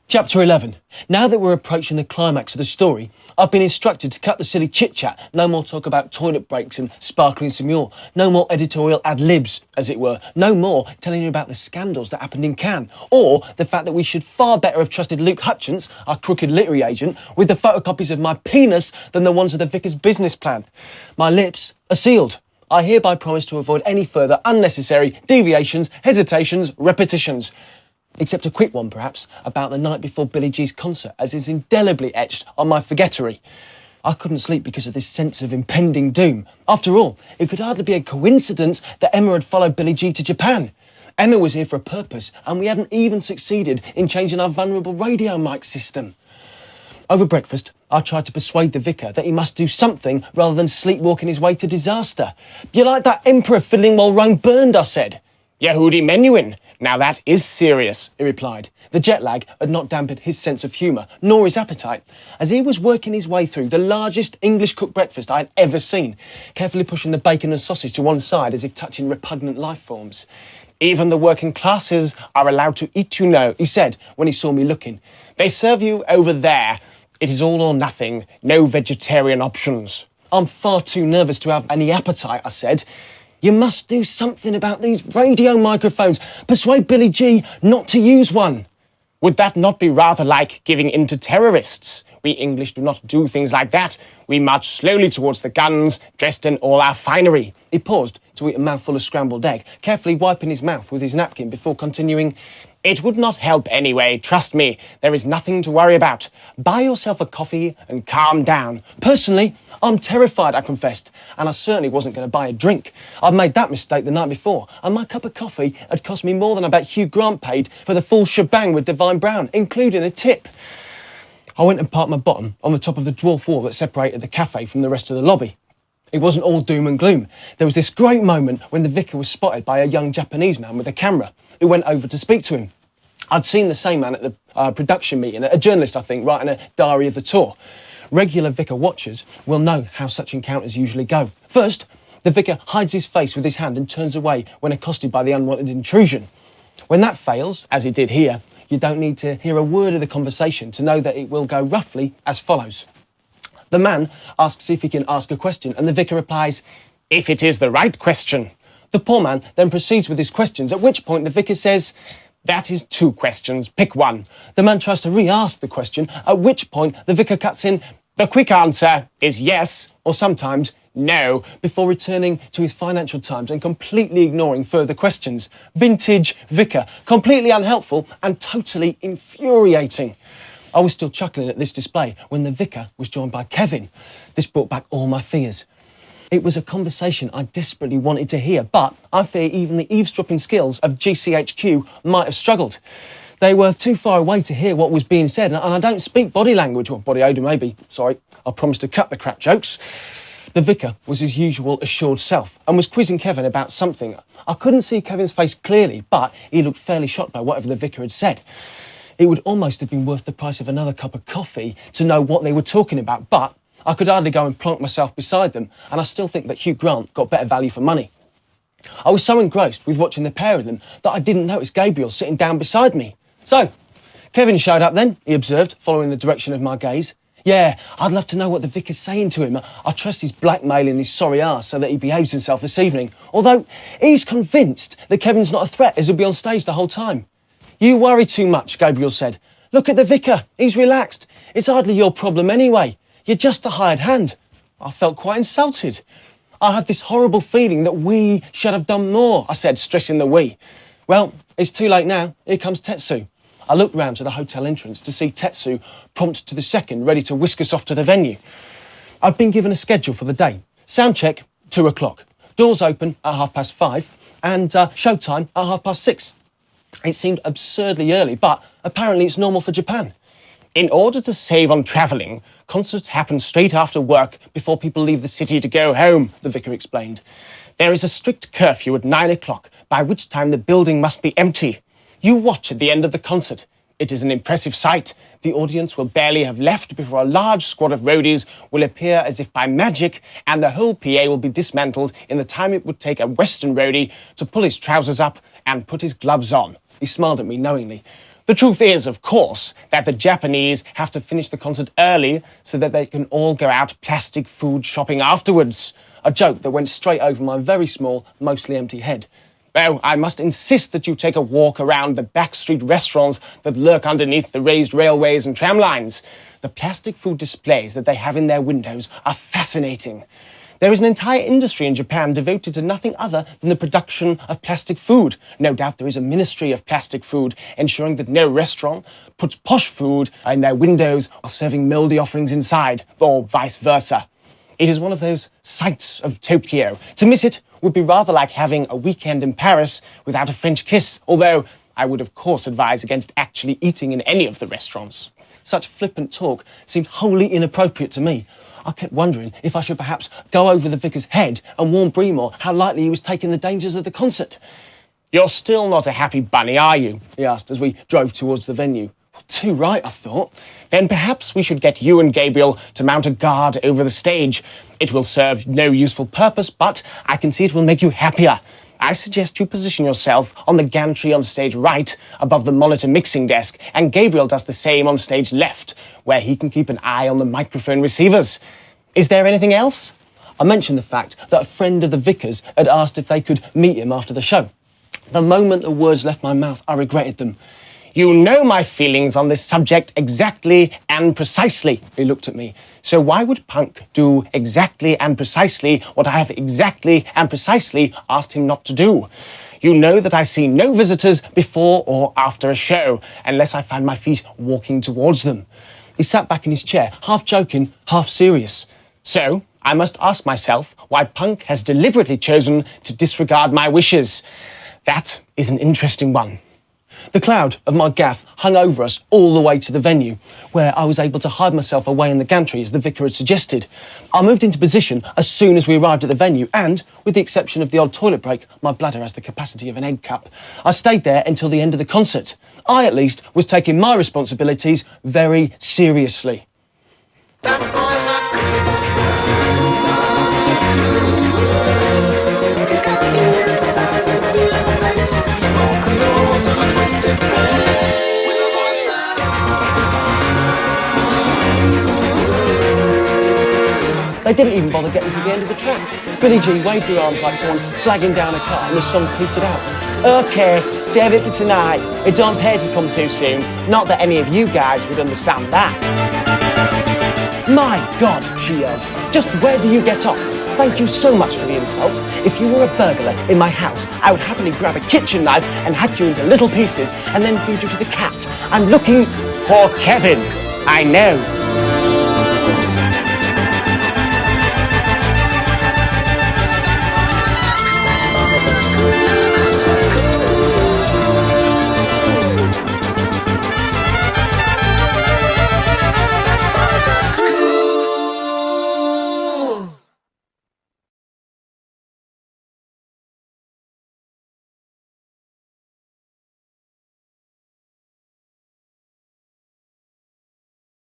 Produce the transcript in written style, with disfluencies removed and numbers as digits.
Chapter 11. Now that we're approaching the climax of the story, I've been instructed to cut the silly chit-chat. No more talk about toilet breaks and sparkling Simure. No more editorial ad-libs, as it were. No more telling you about the scandals that happened in Cannes, or the fact that we should far better have trusted Luke Hutchins, our crooked literary agent, with the photocopies of my penis than the ones of the vicar's business plan. My lips are sealed. I hereby promise to avoid any further unnecessary deviations, hesitations, repetitions. Except a quick one, perhaps, about the night before Billy G's concert, as is indelibly etched on my forgettery. I couldn't sleep because of this sense of impending doom. After all, it could hardly be a coincidence that Emma had followed Billy G to Japan. Emma was here for a purpose, and we hadn't even succeeded in changing our vulnerable radio mic system. Over breakfast, I tried to persuade the vicar that he must do something rather than sleepwalking his way to disaster. "You're like that emperor fiddling while Rome burned," I said. "Yehudi Menuhin. Now that is serious," he replied. The jet lag had not dampened his sense of humour, nor his appetite, as he was working his way through the largest English cooked breakfast I had ever seen, carefully pushing the bacon and sausage to one side as if touching repugnant life forms. "Even the working classes are allowed to eat, you know," he said when he saw me looking. "They serve you over there. It is all or nothing, no vegetarian options." "I'm far too nervous to have any appetite," I said. "You must do something about these radio microphones. Persuade Billy G not to use one." "Would that not be rather like giving in to terrorists? We English do not do things like that. We march slowly towards the guns, dressed in all our finery." He paused to eat a mouthful of scrambled egg, carefully wiping his mouth with his napkin before continuing. "It would not help anyway, trust me. There is nothing to worry about. Buy yourself a coffee and calm down." "Personally, I'm terrified," I confessed, and I certainly wasn't going to buy a drink. I'd made that mistake the night before, and my cup of coffee had cost me more than I bet Hugh Grant paid for the full shebang with Divine Brown, including a tip. I went and parked my bottom on the top of the dwarf wall that separated the cafe from the rest of the lobby. It wasn't all doom and gloom. There was this great moment when the vicar was spotted by a young Japanese man with a camera who went over to speak to him. I'd seen the same man at the production meeting, a journalist, I think, writing a diary of the tour. Regular vicar watchers will know how such encounters usually go. First, the vicar hides his face with his hand and turns away when accosted by the unwanted intrusion. When that fails, as it did here, you don't need to hear a word of the conversation to know that it will go roughly as follows. The man asks if he can ask a question, and the vicar replies, "If it is the right question." The poor man then proceeds with his questions, at which point the vicar says, "That is 2 questions, pick one." The man tries to re-ask the question, at which point the vicar cuts in, "The quick answer is yes, or sometimes no," before returning to his Financial Times and completely ignoring further questions. Vintage vicar, completely unhelpful and totally infuriating. I was still chuckling at this display when the vicar was joined by Kevin. This brought back all my fears. It was a conversation I desperately wanted to hear, but I fear even the eavesdropping skills of GCHQ might have struggled. They were too far away to hear what was being said, and I don't speak body language, or body odour maybe. Sorry, I promised to cut the crap jokes. The vicar was his usual assured self and was quizzing Kevin about something. I couldn't see Kevin's face clearly, but he looked fairly shocked by whatever the vicar had said. It would almost have been worth the price of another cup of coffee to know what they were talking about, but I could hardly go and plonk myself beside them, and I still think that Hugh Grant got better value for money. I was so engrossed with watching the pair of them that I didn't notice Gabriel sitting down beside me. "So, Kevin showed up then," he observed, following the direction of my gaze. "Yeah, I'd love to know what the vicar's saying to him. I trust he's blackmailing his sorry arse so that he behaves himself this evening, although he's convinced that Kevin's not a threat as he'll be on stage the whole time." "You worry too much," Gabriel said. "Look at the vicar. He's relaxed. It's hardly your problem anyway. You're just a hired hand." I felt quite insulted. "I have this horrible feeling that we should have done more," I said, stressing the we. "Well, it's too late now. Here comes Tetsu." I looked round to the hotel entrance to see Tetsu prompt to the second, ready to whisk us off to the venue. I'd been given a schedule for the day. Sound check, 2 o'clock. Doors open at 5:30, and showtime at 6:30. It seemed absurdly early, but apparently it's normal for Japan. "In order to save on travelling, concerts happen straight after work before people leave the city to go home," the vicar explained. "There is a strict curfew at 9 o'clock, by which time the building must be empty. You watch at the end of the concert. It is an impressive sight. The audience will barely have left before a large squad of roadies will appear as if by magic, and the whole PA will be dismantled in the time it would take a Western roadie to pull his trousers up and put his gloves on." He smiled at me knowingly. The truth is, of course, that the Japanese have to finish the concert early so that they can all go out plastic food shopping afterwards. A joke that went straight over my very small, mostly empty head. Oh, I must insist that you take a walk around the backstreet restaurants that lurk underneath the raised railways and tram lines. The plastic food displays that they have in their windows are fascinating. There is an entire industry in Japan devoted to nothing other than the production of plastic food. No doubt there is a ministry of plastic food, ensuring that no restaurant puts posh food in their windows while serving mouldy offerings inside, or vice versa. It is one of those sights of Tokyo. To miss it would be rather like having a weekend in Paris without a French kiss, although I would of course advise against actually eating in any of the restaurants. Such flippant talk seemed wholly inappropriate to me. I kept wondering if I should perhaps go over the vicar's head and warn Breemore how lightly he was taking the dangers of the concert. You're still not a happy bunny, are you? He asked as we drove towards the venue. Too right, I thought. Then perhaps we should get you and Gabriel to mount a guard over the stage. It will serve no useful purpose, but I can see it will make you happier. I suggest you position yourself on the gantry on stage right, above the monitor mixing desk, and Gabriel does the same on stage left, where he can keep an eye on the microphone receivers. Is there anything else? I mentioned the fact that a friend of the vicar's had asked if they could meet him after the show. The moment the words left my mouth, I regretted them. You know my feelings on this subject exactly and precisely. He looked at me. So why would Punk do exactly and precisely what I have exactly and precisely asked him not to do? You know that I see no visitors before or after a show, unless I find my feet walking towards them. He sat back in his chair, half joking, half serious. So I must ask myself why Punk has deliberately chosen to disregard my wishes. That is an interesting one. The cloud of my gaff hung over us all the way to the venue, where I was able to hide myself away in the gantry as the vicar had suggested. I moved into position as soon as we arrived at the venue and, with the exception of the odd toilet break, my bladder has the capacity of an egg cup. I stayed there until the end of the concert. I, at least, was taking my responsibilities very seriously. That boy's not cool. Not so cool. He's got ears the size of diamonds, vocal nose and a twisted face, with a voice that They didn't even bother getting to the end of the track. Billie Jean waved her arms like someone flagging down a car and the song petered out. Okay, save it for tonight. It don't pay to come too soon. Not that any of you guys would understand that. My God, she yelled. Just where do you get off? Thank you so much for the insult. If you were a burglar in my house, I would happily grab a kitchen knife and hack you into little pieces and then feed you to the cat. I'm looking For Kevin, I know.